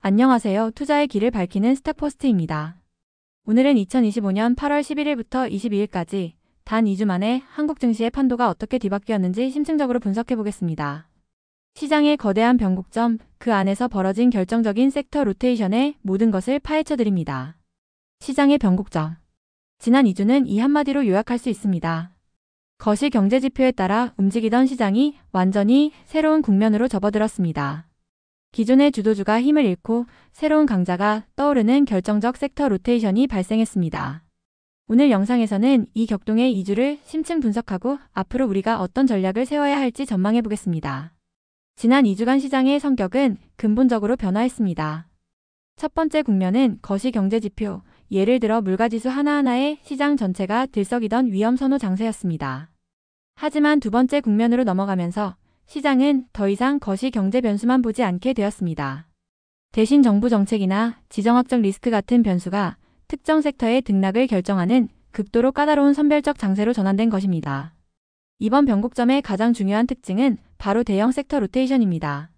안녕하세요. 투자의 길을 밝히는 스탁포스트입니다. 오늘은 2025년 8월 11일부터 22일까지 단 2주 만에 한국 증시의 판도가 어떻게 뒤바뀌었는지 심층적으로 분석해 보겠습니다. 시장의 거대한 변곡점, 그 안에서 벌어진 결정적인 섹터 로테이션의 모든 것을 파헤쳐 드립니다. 시장의 변곡점. 지난 2주는 이 한마디로 요약할 수 있습니다. 거시 경제 지표에 따라 움직이던 시장이 완전히 새로운 국면으로 접어들었습니다. 기존의 주도주가 힘을 잃고 새로운 강자가 떠오르는 결정적 섹터 로테이션이 발생했습니다. 오늘 영상에서는 이 격동의 이유를 심층 분석하고 앞으로 우리가 어떤 전략을 세워야 할지 전망해 보겠습니다. 지난 2주간 시장의 성격은 근본적으로 변화했습니다. 첫 번째 국면은 거시 경제 지표, 예를 들어 물가지수 하나하나에 시장 전체가 들썩이던 위험 선호 장세였습니다. 하지만 두 번째 국면으로 넘어가면서 시장은 더 이상 거시 경제 변수만 보지 않게 되었습니다. 대신 정부 정책이나 지정학적 리스크 같은 변수가 특정 섹터의 등락을 결정하는 극도로 까다로운 선별적 장세로 전환된 것입니다. 이번 변곡점의 가장 중요한 특징은 바로 대형 섹터 로테이션입니다.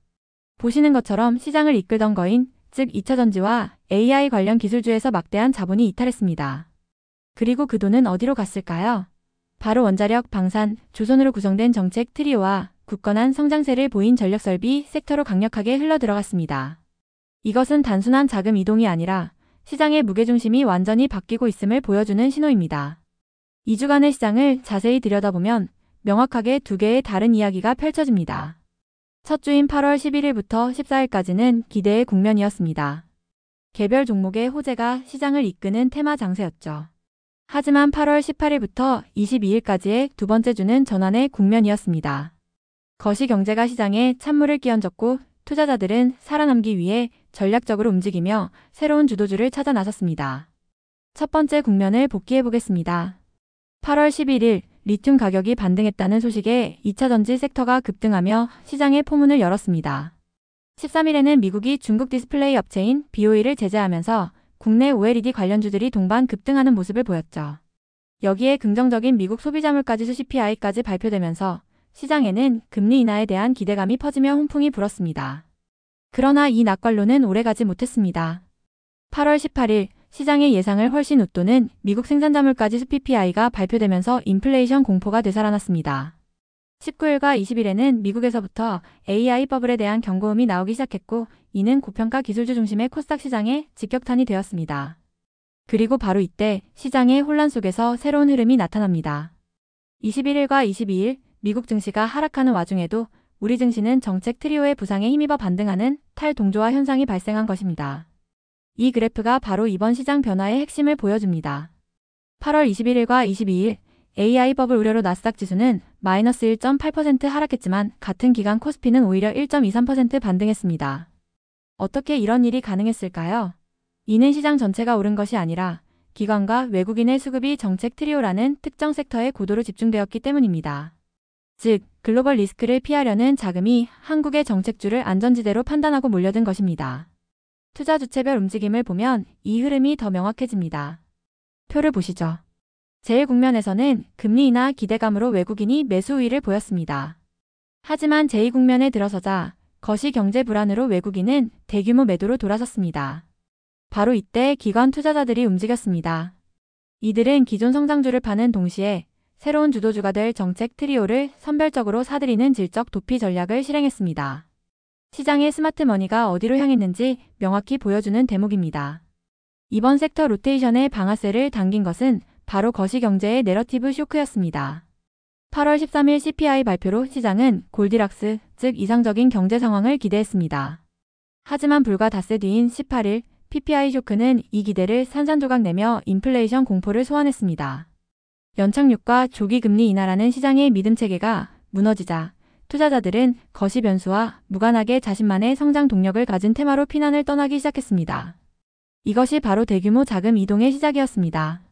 보시는 것처럼 시장을 이끌던 거인, 즉 2차 전지와 AI 관련 기술주에서 막대한 자본이 이탈했습니다. 그리고 그 돈은 어디로 갔을까요? 바로 원자력, 방산, 조선으로 구성된 정책 트리오와 굳건한 성장세를 보인 전력설비 섹터로 강력하게 흘러들어갔습니다. 이것은 단순한 자금 이동이 아니라 시장의 무게중심이 완전히 바뀌고 있음을 보여주는 신호입니다. 2주간의 시장을 자세히 들여다보면 명확하게 두 개의 다른 이야기가 펼쳐집니다. 첫 주인 8월 11일부터 14일까지는 기대의 국면이었습니다. 개별 종목의 호재가 시장을 이끄는 테마 장세였죠. 하지만 8월 18일부터 22일까지의 두 번째 주는 전환의 국면이었습니다. 거시 경제가 시장에 찬물을 끼얹었고 투자자들은 살아남기 위해 전략적으로 움직이며 새로운 주도주를 찾아 나섰습니다. 첫 번째 국면을 복기해 보겠습니다. 8월 11일 리튬 가격이 반등했다는 소식에 2차 전지 섹터가 급등하며 시장의 포문을 열었습니다. 13일에는 미국이 중국 디스플레이 업체인 BOE를 제재하면서 국내 OLED 관련주들이 동반 급등하는 모습을 보였죠. 여기에 긍정적인 미국 소비자물가지수 CPI까지 발표되면서 시장에는 금리 인하에 대한 기대감이 퍼지며 훈풍이 불었습니다. 그러나 이 낙관론은 오래가지 못했습니다. 8월 18일 시장의 예상을 훨씬 웃도는 미국 생산자물가지수 PPI가 발표되면서 인플레이션 공포가 되살아났습니다. 19일과 20일에는 미국에서부터 AI 버블에 대한 경고음이 나오기 시작했고 이는 고평가 기술주 중심의 코스닥 시장에 직격탄이 되었습니다. 그리고 바로 이때 시장의 혼란 속에서 새로운 흐름이 나타납니다. 21일과 22일 미국 증시가 하락하는 와중에도 우리 증시는 정책 트리오의 부상에 힘입어 반등하는 탈동조화 현상이 발생한 것입니다. 이 그래프가 바로 이번 시장 변화의 핵심을 보여줍니다. 8월 21일과 22일 AI 버블 우려로 나스닥 지수는 마이너스 1.8% 하락했지만 같은 기간 코스피는 오히려 1.23% 반등했습니다. 어떻게 이런 일이 가능했을까요? 이는 시장 전체가 오른 것이 아니라 기관과 외국인의 수급이 정책 트리오라는 특정 섹터에 고도로 집중되었기 때문입니다. 즉, 글로벌 리스크를 피하려는 자금이 한국의 정책주를 안전지대로 판단하고 몰려든 것입니다. 투자 주체별 움직임을 보면 이 흐름이 더 명확해집니다. 표를 보시죠. 제1국면에서는 금리 인하 기대감으로 외국인이 매수 우위를 보였습니다. 하지만 제2국면에 들어서자 거시 경제 불안으로 외국인은 대규모 매도로 돌아섰습니다. 바로 이때 기관 투자자들이 움직였습니다. 이들은 기존 성장주를 파는 동시에 새로운 주도주가 될 정책 트리오를 선별적으로 사들이는 질적 도피 전략을 실행했습니다. 시장의 스마트 머니가 어디로 향했는지 명확히 보여주는 대목입니다. 이번 섹터 로테이션의 방아쇠를 당긴 것은 바로 거시 경제의 내러티브 쇼크였습니다. 8월 13일 CPI 발표로 시장은 골디락스, 즉 이상적인 경제 상황을 기대했습니다. 하지만 불과 닷새 뒤인 18일 PPI 쇼크는 이 기대를 산산조각 내며 인플레이션 공포를 소환했습니다. 연착륙과 조기 금리 인하라는 시장의 믿음 체계가 무너지자 투자자들은 거시 변수와 무관하게 자신만의 성장 동력을 가진 테마로 피난을 떠나기 시작했습니다. 이것이 바로 대규모 자금 이동의 시작이었습니다.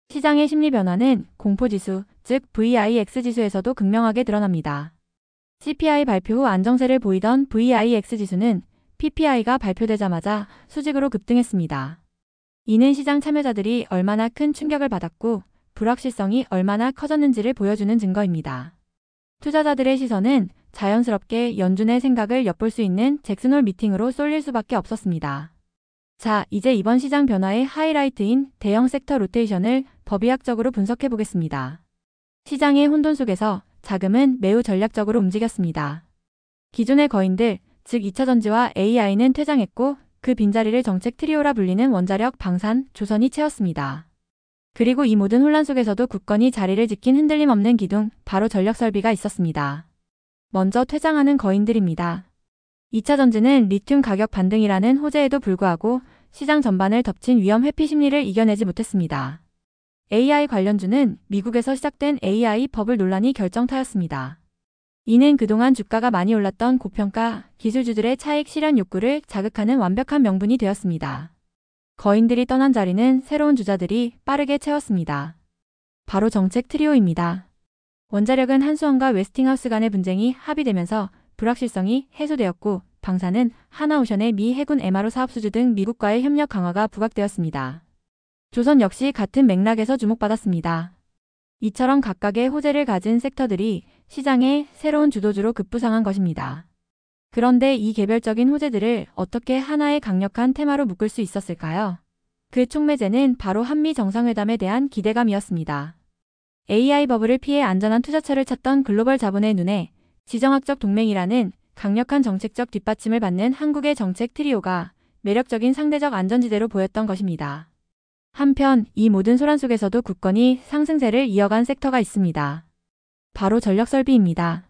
시장의 심리 변화는 공포지수, 즉 VIX 지수에서도 극명하게 드러납니다. CPI 발표 후 안정세를 보이던 VIX 지수는 PPI가 발표되자마자 수직으로 급등했습니다. 이는 시장 참여자들이 얼마나 큰 충격을 받았고 불확실성이 얼마나 커졌는지를 보여주는 증거입니다. 투자자들의 시선은 자연스럽게 연준의 생각을 엿볼 수 있는 잭슨홀 미팅으로 쏠릴 수밖에 없었습니다. 자, 이제 이번 시장 변화의 하이라이트인 대형 섹터 로테이션을 법의학적으로 분석해 보겠습니다. 시장의 혼돈 속에서 자금은 매우 전략적으로 움직였습니다. 기존의 거인들, 즉 2차전지와 AI는 퇴장했고 그 빈자리를 정책 트리오라 불리는 원자력, 방산, 조선이 채웠습니다. 그리고 이 모든 혼란 속에서도 굳건히 자리를 지킨 흔들림 없는 기둥, 바로 전력설비가 있었습니다. 먼저 퇴장하는 거인들입니다. 2차전지는 리튬 가격 반등이라는 호재에도 불구하고 시장 전반을 덮친 위험 회피 심리를 이겨내지 못했습니다. AI 관련주는 미국에서 시작된 AI 버블 논란이 결정타였습니다. 이는 그동안 주가가 많이 올랐던 고평가 기술주들의 차익 실현 욕구를 자극하는 완벽한 명분이 되었습니다. 거인들이 떠난 자리는 새로운 주자들이 빠르게 채웠습니다. 바로 정책 트리오입니다. 원자력은 한수원과 웨스팅하우스 간의 분쟁이 합의되면서 불확실성이 해소되었고 방산은 하나오션의 미 해군 MRO 사업 수주 등 미국과의 협력 강화가 부각되었습니다. 조선 역시 같은 맥락에서 주목받았습니다. 이처럼 각각의 호재를 가진 섹터들이 시장의 새로운 주도주로 급부상한 것입니다. 그런데 이 개별적인 호재들을 어떻게 하나의 강력한 테마로 묶을 수 있었을까요? 그 촉매제는 바로 한미 정상회담에 대한 기대감이었습니다. AI 버블을 피해 안전한 투자처를 찾던 글로벌 자본의 눈에 지정학적 동맹이라는 강력한 정책적 뒷받침을 받는 한국의 정책 트리오가 매력적인 상대적 안전지대로 보였던 것입니다. 한편 이 모든 소란 속에서도 굳건히 상승세를 이어간 섹터가 있습니다. 바로 전력설비입니다.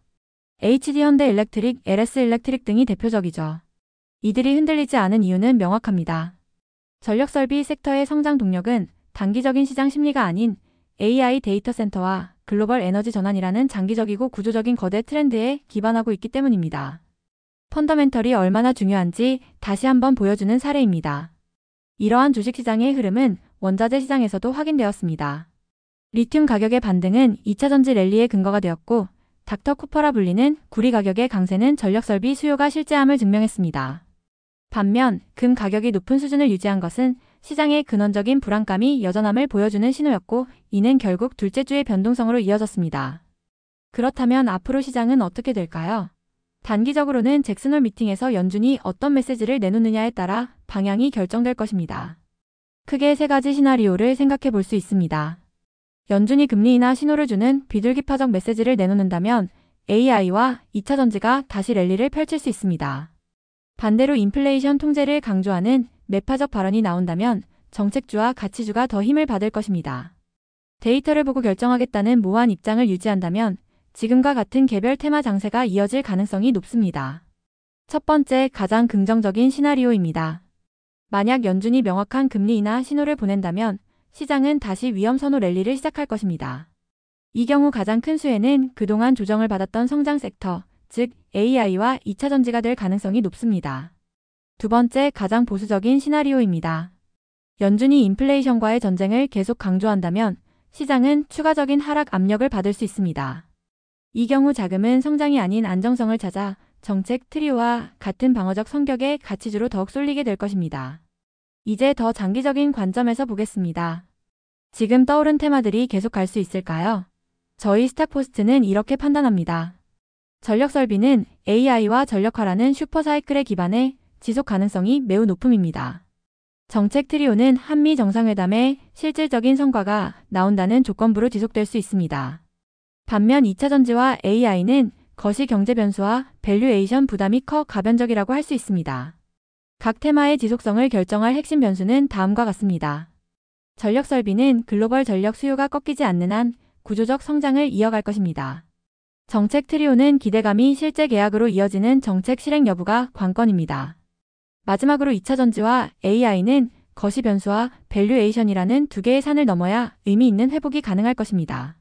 HD 현대일렉트릭, LS일렉트릭 등이 대표적이죠. 이들이 흔들리지 않은 이유는 명확합니다. 전력설비 섹터의 성장 동력은 단기적인 시장 심리가 아닌 AI 데이터 센터와 글로벌 에너지 전환이라는 장기적이고 구조적인 거대 트렌드에 기반하고 있기 때문입니다. 펀더멘털이 얼마나 중요한지 다시 한번 보여주는 사례입니다. 이러한 주식시장의 흐름은 원자재 시장에서도 확인되었습니다. 리튬 가격의 반등은 2차전지 랠리의 근거가 되었고 닥터 쿠퍼라 불리는 구리 가격의 강세는 전력설비 수요가 실재함을 증명했습니다. 반면 금 가격이 높은 수준을 유지한 것은 시장의 근원적인 불안감이 여전함을 보여주는 신호였고 이는 결국 둘째 주의 변동성으로 이어졌습니다. 그렇다면 앞으로 시장은 어떻게 될까요? 단기적으로는 잭슨홀 미팅에서 연준이 어떤 메시지를 내놓느냐에 따라 방향이 결정될 것입니다. 크게 세 가지 시나리오를 생각해 볼 수 있습니다. 연준이 금리 인하 신호를 주는 비둘기파적 메시지를 내놓는다면 AI와 2차전지가 다시 랠리를 펼칠 수 있습니다. 반대로 인플레이션 통제를 강조하는 매파적 발언이 나온다면 정책주와 가치주가 더 힘을 받을 것입니다. 데이터를 보고 결정하겠다는 모호한 입장을 유지한다면 지금과 같은 개별 테마 장세가 이어질 가능성이 높습니다. 첫 번째, 가장 긍정적인 시나리오입니다. 만약 연준이 명확한 금리 인하 신호를 보낸다면 시장은 다시 위험 선호 랠리를 시작할 것입니다. 이 경우 가장 큰 수혜는 그동안 조정을 받았던 성장 섹터, 즉 AI와 2차전지가 될 가능성이 높습니다. 두 번째, 가장 보수적인 시나리오입니다. 연준이 인플레이션과의 전쟁을 계속 강조한다면 시장은 추가적인 하락 압력을 받을 수 있습니다. 이 경우 자금은 성장이 아닌 안정성을 찾아 정책 트리오와 같은 방어적 성격의 가치주로 더욱 쏠리게 될 것입니다. 이제 더 장기적인 관점에서 보겠습니다. 지금 떠오른 테마들이 계속 갈 수 있을까요? 저희 스탁포스트는 이렇게 판단합니다. 전력설비는 AI와 전력화라는 슈퍼사이클에 기반해 지속 가능성이 매우 높음입니다. 정책 트리오는 한미 정상회담의 실질적인 성과가 나온다는 조건부로 지속될 수 있습니다. 반면 2차전지와 AI는 거시 경제 변수와 밸류에이션 부담이 커 가변적이라고 할 수 있습니다. 각 테마의 지속성을 결정할 핵심 변수는 다음과 같습니다. 전력설비는 글로벌 전력 수요가 꺾이지 않는 한 구조적 성장을 이어갈 것입니다. 정책 트리오는 기대감이 실제 계약으로 이어지는 정책 실행 여부가 관건입니다. 마지막으로 2차전지와 AI는 거시 변수와 밸류에이션이라는 두 개의 산을 넘어야 의미 있는 회복이 가능할 것입니다.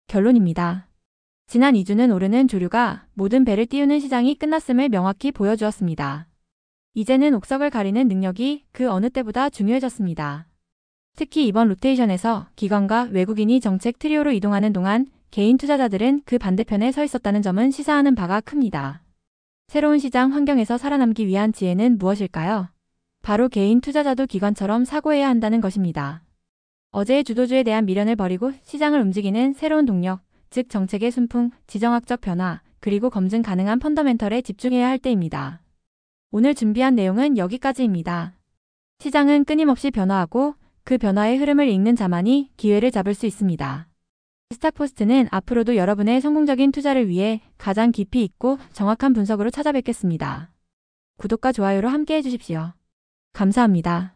결론입니다. 지난 2주는 오르는 조류가 모든 배를 띄우는 시장이 끝났음을 명확히 보여주었습니다. 이제는 옥석을 가리는 능력이 그 어느 때보다 중요해졌습니다. 특히 이번 로테이션에서 기관과 외국인이 정책 트리오로 이동하는 동안 개인 투자자들은 그 반대편에 서 있었다는 점은 시사하는 바가 큽니다. 새로운 시장 환경에서 살아남기 위한 지혜는 무엇일까요? 바로 개인 투자자도 기관처럼 사고해야 한다는 것입니다. 어제의 주도주에 대한 미련을 버리고 시장을 움직이는 새로운 동력, 즉 정책의 순풍, 지정학적 변화, 그리고 검증 가능한 펀더멘털에 집중해야 할 때입니다. 오늘 준비한 내용은 여기까지입니다. 시장은 끊임없이 변화하고 그 변화의 흐름을 읽는 자만이 기회를 잡을 수 있습니다. 스탁포스트는 앞으로도 여러분의 성공적인 투자를 위해 가장 깊이 있고 정확한 분석으로 찾아뵙겠습니다. 구독과 좋아요로 함께 해주십시오. 감사합니다.